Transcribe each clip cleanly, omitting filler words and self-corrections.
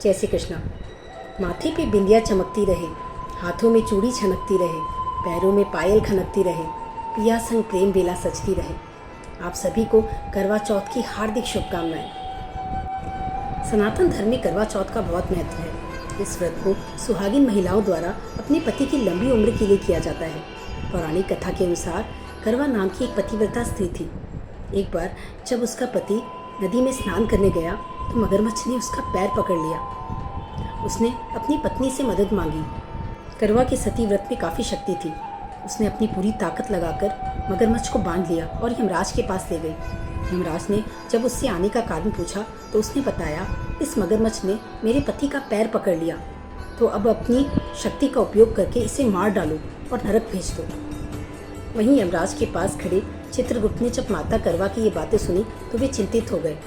जय श्री कृष्णा। माथे पे बिंदिया चमकती रहे, हाथों में चूड़ी छनकती रहे, पैरों में पायल खनकती रहे, पिया संग प्रेम बेला सजती रहे। आप सभी को करवा चौथ की हार्दिक शुभकामनाएं। सनातन धर्म में करवा चौथ का बहुत महत्व है। इस व्रत को सुहागिन महिलाओं द्वारा अपने पति की लंबी उम्र के लिए किया जाता है। पौराणिक कथा के अनुसार करवा नाम की एक पतिव्रता स्त्री थी। एक बार जब उसका पति नदी में स्नान करने गया तो मगरमच्छ ने उसका पैर पकड़ लिया। उसने अपनी पत्नी से मदद मांगी। करवा के सती व्रत में काफ़ी शक्ति थी। उसने अपनी पूरी ताकत लगाकर मगरमच्छ को बांध लिया और यमराज के पास ले गई। यमराज ने जब उससे आने का कारण पूछा तो उसने बताया, इस मगरमच्छ ने मेरे पति का पैर पकड़ लिया, तो अब अपनी शक्ति का उपयोग करके इसे मार डालो और नरक भेज दो। वहीं यमराज के पास खड़े चित्रगुप्त ने जब माता करवा की ये बातें सुनी तो वे चिंतित हो गए,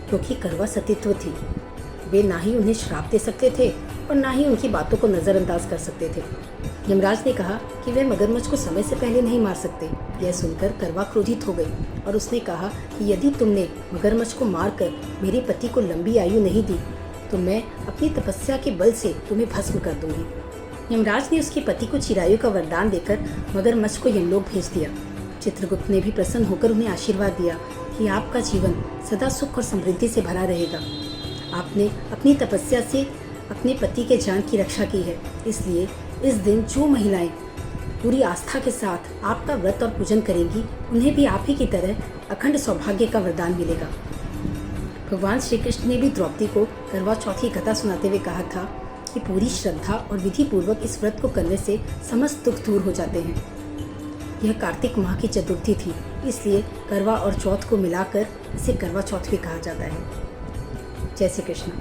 क्योंकि करवा सतीत्व थी। वे ना ही उन्हें श्राप दे सकते थे और ना ही उनकी बातों को नज़रअंदाज कर सकते थे। यमराज ने कहा कि वे मगरमच्छ को समय से पहले नहीं मार सकते। यह सुनकर करवा क्रोधित हो गई और उसने कहा कि यदि तुमने मगरमच्छ को मारकर मेरे पति को लंबी आयु नहीं दी तो मैं अपनी तपस्या के बल से तुम्हें भस्म कर दूंगी। यमराज ने उसके पति को चिरायु का वरदान देकर मगरमच्छ को यमलोक भेज दिया। चित्रगुप्त ने भी प्रसन्न होकर उन्हें आशीर्वाद दिया कि आपका जीवन सदा सुख और समृद्धि से भरा रहेगा। आपने अपनी तपस्या से अपने पति के जान की रक्षा की है, इसलिए इस दिन जो महिलाएं पूरी आस्था के साथ आपका व्रत और पूजन करेंगी उन्हें भी आप ही की तरह अखंड सौभाग्य का वरदान मिलेगा। भगवान श्री कृष्ण ने भी द्रौपदी को करवा चौथ की कथा सुनाते हुए कहा था कि पूरी श्रद्धा और विधि पूर्वक इस व्रत को करने से समस्त दुख दूर हो जाते हैं। यह कार्तिक माह की चतुर्थी थी, इसलिए करवा और चौथ को मिलाकर इसे करवा चौथ भी कहा जाता है। जय श्री कृष्ण।